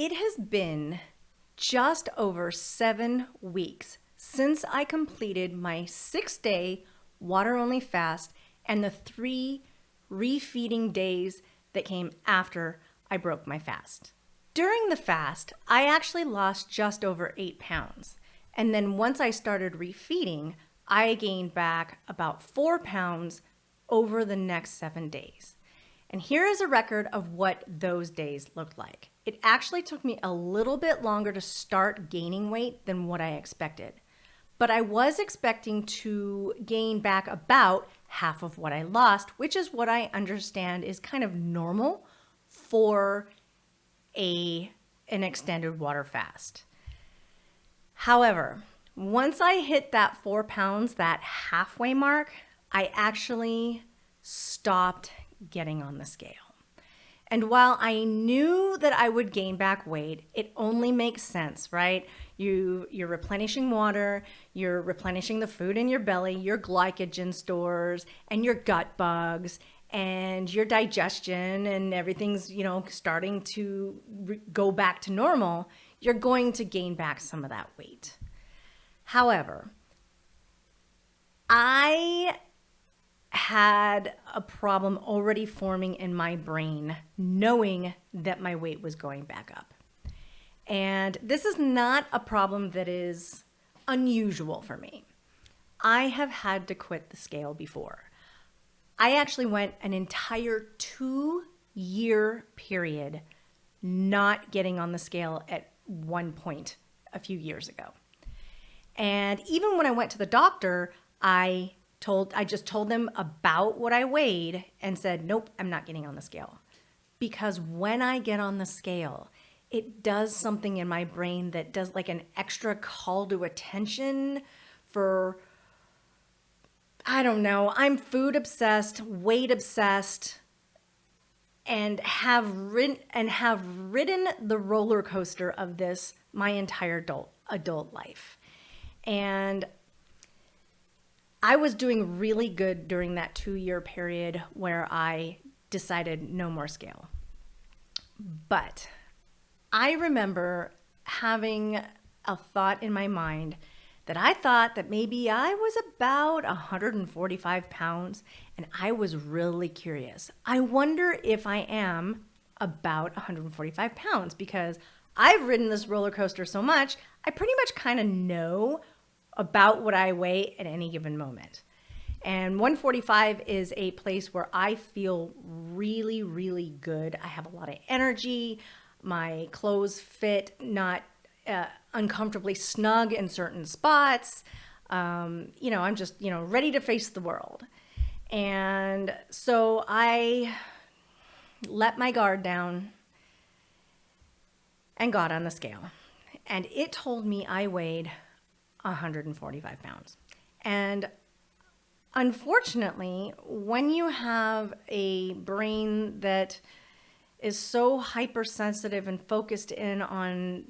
It has been just over 7 weeks since I completed my 6-day water-only fast and the 3 refeeding days that came after I broke my fast. During the fast, I actually lost just over 8 pounds. And then once I started refeeding, I gained back about 4 pounds over the next 7 days. And here is a record of what those days looked like. It actually took me a little bit longer to start gaining weight than what I expected. But I was expecting to gain back about half of what I lost, which is what I understand is kind of normal for an extended water fast. However, once I hit that 4 pounds, that halfway mark, I actually stopped getting on the scale. And while I knew that I would gain back weight, it only makes sense, right? You're replenishing water, you're replenishing the food in your belly, your glycogen stores, and your gut bugs, and your digestion, and everything's, starting to go back to normal. You're going to gain back some of that weight. However, I had a problem already forming in my brain, knowing that my weight was going back up. And this is not a problem that is unusual for me. I have had to quit the scale before. I actually went an entire 2-year period not getting on the scale at one point a few years ago. And even when I went to the doctor, I just told them about what I weighed and said, nope, I'm not getting on the scale. Because when I get on the scale, it does something in my brain that does like an extra call to attention for, I don't know, I'm food obsessed, weight obsessed, and have ridden the roller coaster of this my entire adult life. And I was doing really good during that 2-year period where I decided no more scale. But I remember having a thought in my mind that I thought that maybe I was about 145 pounds, and I was really curious. I wonder if I am about 145 pounds, because I've ridden this roller coaster so much, I pretty much kind of know about what I weigh at any given moment. And 145 is a place where I feel really, really good. I have a lot of energy. My clothes fit not uncomfortably snug in certain spots. I'm just, ready to face the world. And so I let my guard down and got on the scale. And it told me I weighed 145 pounds. And unfortunately, when you have a brain that is so hypersensitive and focused in on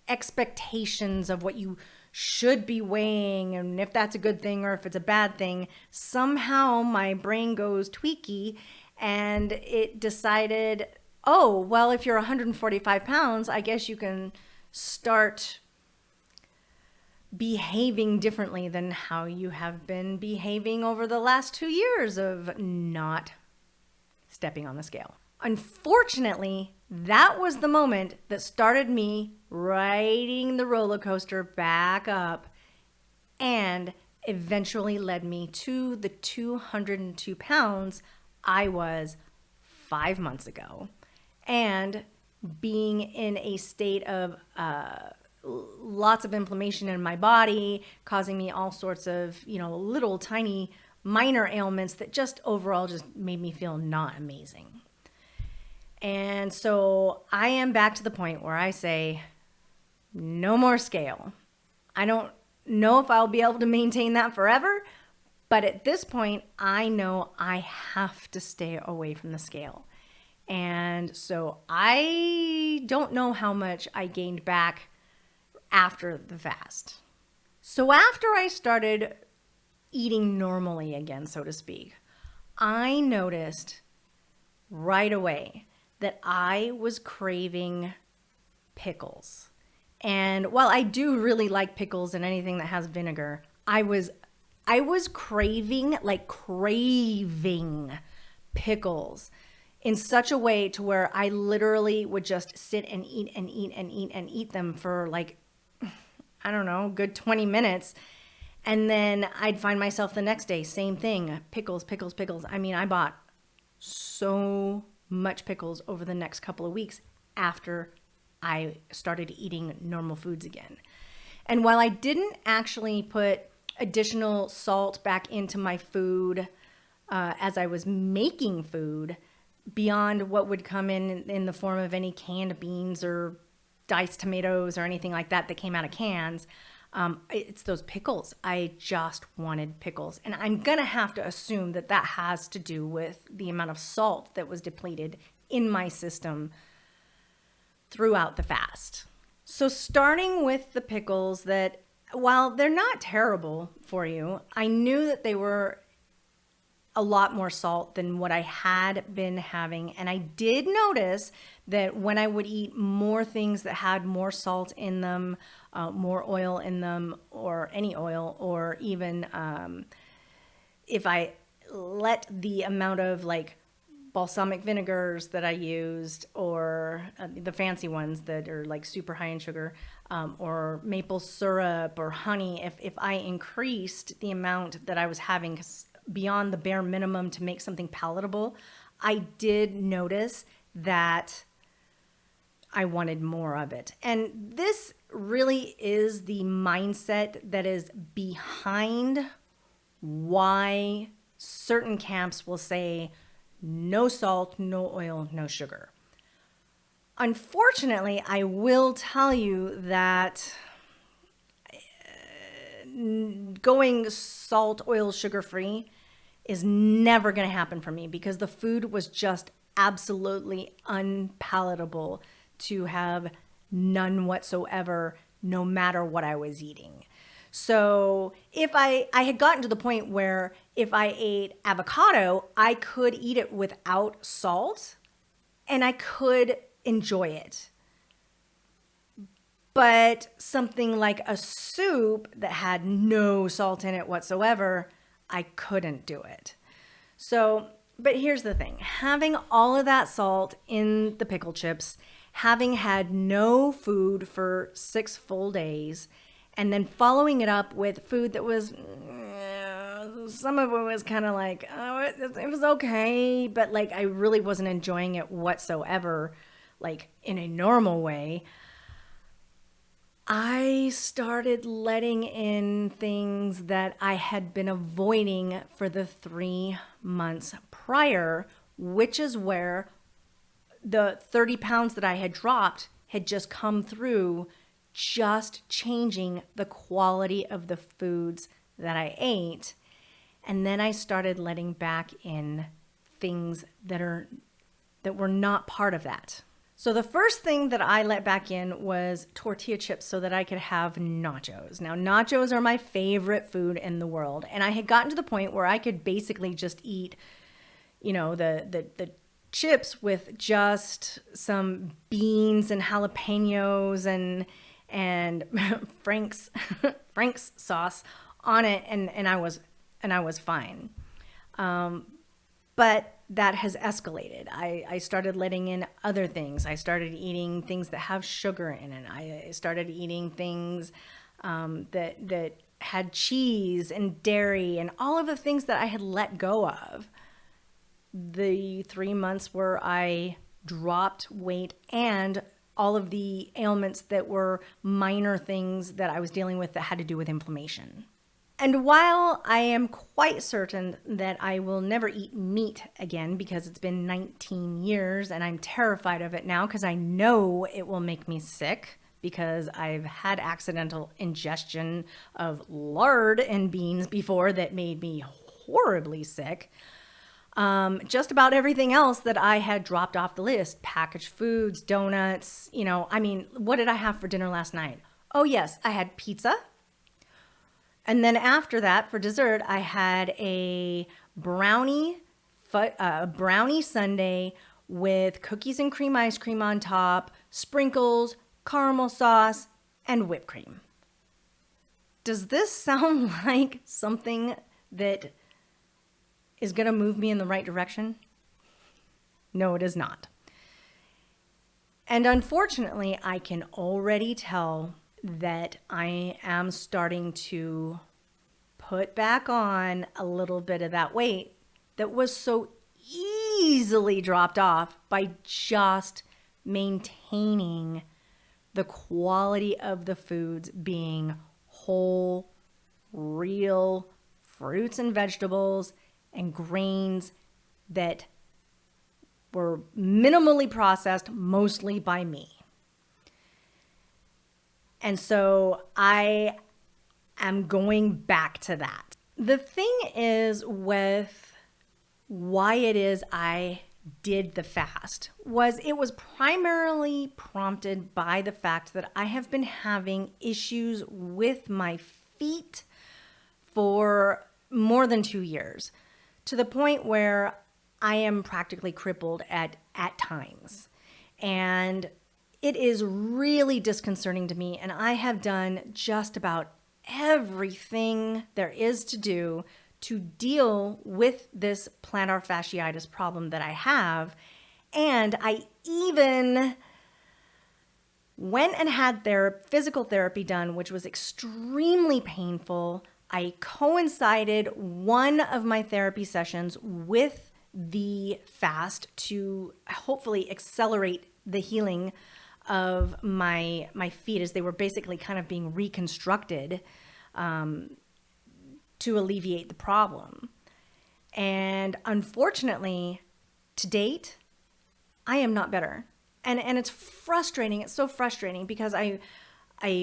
expectations of what you should be weighing and if that's a good thing or if it's a bad thing, somehow my brain goes tweaky and it decided, oh, well, if you're 145 pounds, I guess you can start behaving differently than how you have been behaving over the last 2 years of not stepping on the scale. Unfortunately, that was the moment that started me riding the roller coaster back up and eventually led me to the 202 pounds I was 5 months ago, and being in a state of lots of inflammation in my body, causing me all sorts of, little tiny minor ailments that just overall just made me feel not amazing. And so I am back to the point where I say, no more scale. I don't know if I'll be able to maintain that forever, but at this point, I know I have to stay away from the scale. And so I don't know how much I gained back after the fast. So after I started eating normally again, so to speak, I noticed right away that I was craving pickles. And while I do really like pickles and anything that has vinegar, I was craving, like craving pickles in such a way to where I literally would just sit and eat and eat and eat and eat them for like, I don't know, good 20 minutes. And then I'd find myself the next day, same thing, pickles, pickles, pickles. I mean, I bought so much pickles over the next couple of weeks after I started eating normal foods again. And while I didn't actually put additional salt back into my food as I was making food, beyond what would come in the form of any canned beans or diced tomatoes or anything like that that came out of cans, it's those pickles. I just wanted pickles. And I'm going to have to assume that that has to do with the amount of salt that was depleted in my system throughout the fast. So starting with the pickles, that while they're not terrible for you, I knew that they were a lot more salt than what I had been having. And I did notice that when I would eat more things that had more salt in them, more oil in them, or any oil, or even if I let the amount of like balsamic vinegars that I used, or the fancy ones that are like super high in sugar, or maple syrup or honey, if I increased the amount that I was having beyond the bare minimum to make something palatable, I did notice that I wanted more of it. And this really is the mindset that is behind why certain camps will say no salt, no oil, no sugar. Unfortunately, I will tell you that going salt, oil, sugar free is never going to happen for me, because the food was just absolutely unpalatable to have none whatsoever, no matter what I was eating. So if I had gotten to the point where if I ate avocado, I could eat it without salt and I could enjoy it. But something like a soup that had no salt in it whatsoever, I couldn't do it. So, but here's the thing. Having all of that salt in the pickle chips, having had no food for 6 full days, and then following it up with food that was, some of it was kind of like, oh, it was okay, but like I really wasn't enjoying it whatsoever, like in a normal way. I started letting in things that I had been avoiding for the 3 months prior, which is where the 30 pounds that I had dropped had just come through, just changing the quality of the foods that I ate. And then I started letting back in things that were not part of that. So the first thing that I let back in was tortilla chips so that I could have nachos. Now, nachos are my favorite food in the world. And I had gotten to the point where I could basically just eat, the chips with just some beans and jalapenos and Frank's sauce on it, and I was fine. But that has escalated. I started letting in other things. I started eating things that have sugar in it. I started eating things that had cheese and dairy and all of the things that I had let go of. The 3 months where I dropped weight and all of the ailments that were minor things that I was dealing with that had to do with inflammation. And while I am quite certain that I will never eat meat again because it's been 19 years and I'm terrified of it now because I know it will make me sick because I've had accidental ingestion of lard and beans before that made me horribly sick. Just about everything else that I had dropped off the list, packaged foods, donuts, what did I have for dinner last night? Oh yes, I had pizza. And then after that, for dessert, I had a brownie sundae with cookies and cream ice cream on top, sprinkles, caramel sauce, and whipped cream. Does this sound like something that is going to move me in the right direction? No, it is not. And unfortunately, I can already tell that I am starting to put back on a little bit of that weight that was so easily dropped off by just maintaining the quality of the foods being whole, real fruits and vegetables and grains that were minimally processed, mostly by me. And so I am going back to that. The thing is with why it is I did the fast was it was primarily prompted by the fact that I have been having issues with my feet for more than 2 years, to the point where I am practically crippled at times. And it is really disconcerting to me, and I have done just about everything there is to do to deal with this plantar fasciitis problem that I have. And I even went and had their physical therapy done, which was extremely painful. I coincided one of my therapy sessions with the fast to hopefully accelerate the healing of my feet, as they were basically kind of being reconstructed to alleviate the problem. And unfortunately, to date, I am not better. And it's frustrating. It's so frustrating because I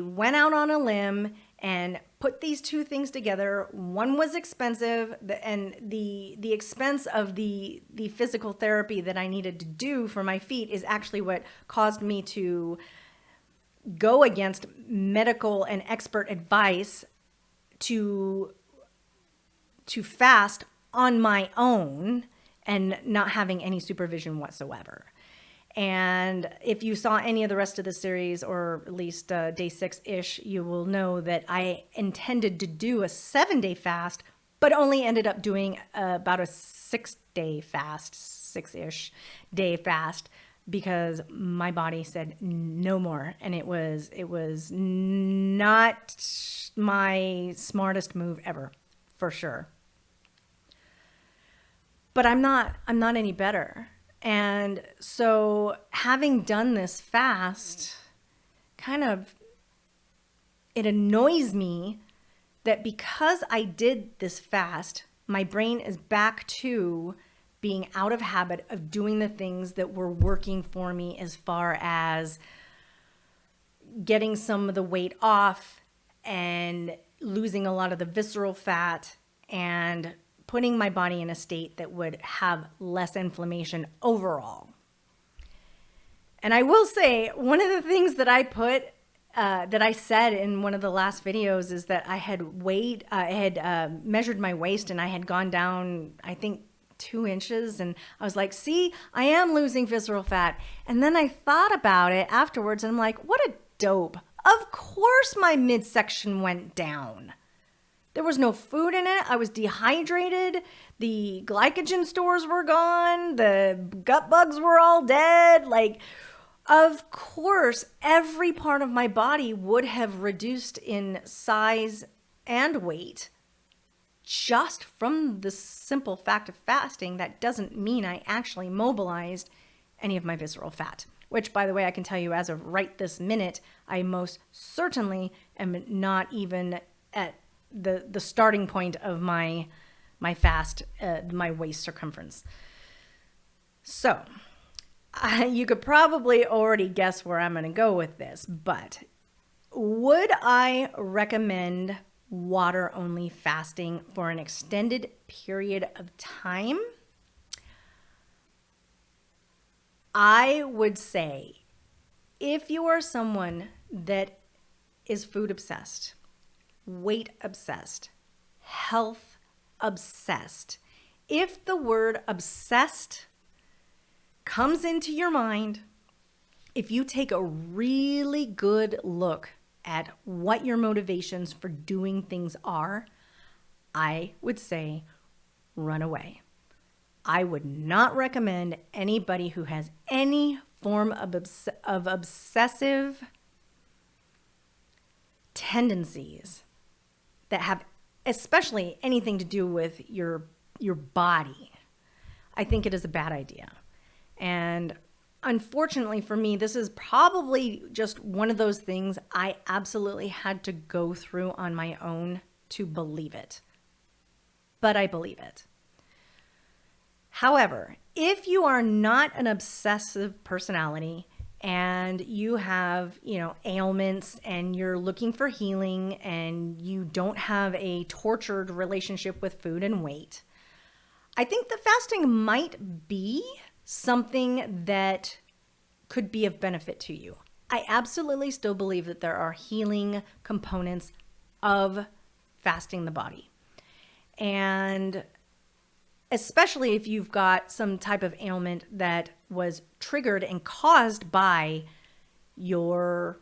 went out on a limb and put these two things together. One was expensive, and the expense of the physical therapy that I needed to do for my feet is actually what caused me to go against medical and expert advice to fast on my own and not having any supervision whatsoever. And if you saw any of the rest of the series, or at least day 6-ish, you will know that I intended to do a 7-day fast, but only ended up doing about a 6-day fast, 6-ish day fast, because my body said no more. And it was not my smartest move ever, for sure. But I'm not any better. And so having done this fast, it annoys me that because I did this fast, my brain is back to being out of habit of doing the things that were working for me, as far as getting some of the weight off and losing a lot of the visceral fat and putting my body in a state that would have less inflammation overall. And I will say, one of the things that I put, that I said in one of the last videos, is that I had measured my waist, and I had gone down, I think, 2 inches. And I was like, see, I am losing visceral fat. And then I thought about it afterwards, and I'm like, what a dope. Of course my midsection went down. There was no food in it. I was dehydrated. The glycogen stores were gone. The gut bugs were all dead. Like, of course, every part of my body would have reduced in size and weight just from the simple fact of fasting. That doesn't mean I actually mobilized any of my visceral fat, which, by the way, I can tell you as of right this minute, I most certainly am not even at the starting point of my fast, my waist circumference. So you could probably already guess where I'm going to go with this, but would I recommend water only fasting for an extended period of time? I would say, if you are someone that is food obsessed, weight obsessed, health obsessed, if the word obsessed comes into your mind, if you take a really good look at what your motivations for doing things are, I would say run away. I would not recommend anybody who has any form of obsessive tendencies that have especially anything to do with your body. I think it is a bad idea. And unfortunately for me, this is probably just one of those things I absolutely had to go through on my own to believe it. But I believe it. However, if you are not an obsessive personality and you have, ailments and you're looking for healing and you don't have a tortured relationship with food and weight, I think the fasting might be something that could be of benefit to you. I absolutely still believe that there are healing components of fasting the body. And especially if you've got some type of ailment that was triggered and caused by your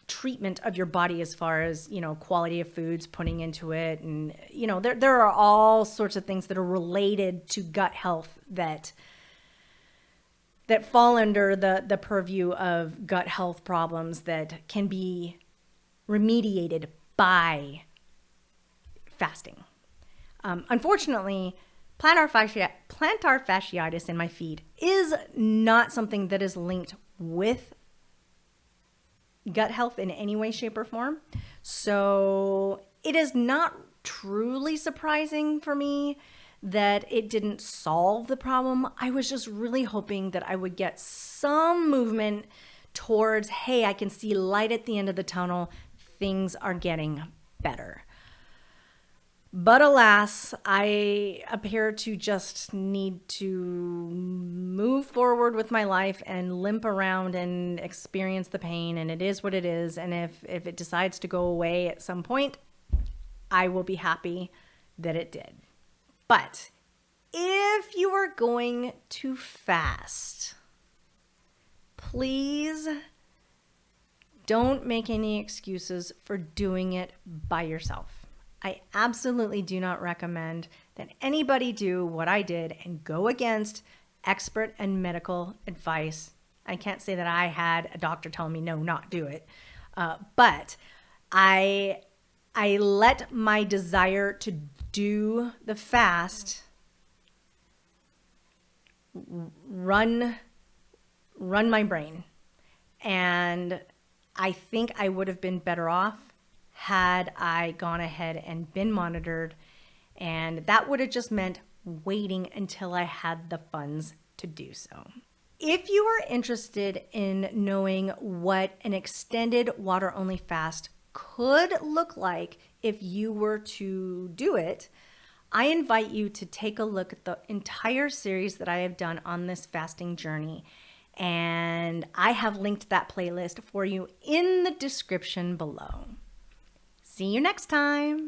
treatment of your body as far as, quality of foods putting into it. And, there are all sorts of things that are related to gut health that fall under the purview of gut health problems that can be remediated by fasting. Unfortunately, plantar fasciitis in my feet is not something that is linked with gut health in any way, shape, or form. So it is not truly surprising for me that it didn't solve the problem. I was just really hoping that I would get some movement towards, hey, I can see light at the end of the tunnel. Things are getting better. But alas, I appear to just need to move forward with my life and limp around and experience the pain. And it is what it is. And if it decides to go away at some point, I will be happy that it did. But if you are going to fast, please don't make any excuses for doing it by yourself. I absolutely do not recommend that anybody do what I did and go against expert and medical advice. I can't say that I had a doctor tell me no, not do it. But I let my desire to do the fast run my brain. And I think I would have been better off had I gone ahead and been monitored, and that would have just meant waiting until I had the funds to do so. If you are interested in knowing what an extended water-only fast could look like if you were to do it, I invite you to take a look at the entire series that I have done on this fasting journey, and I have linked that playlist for you in the description below. See you next time.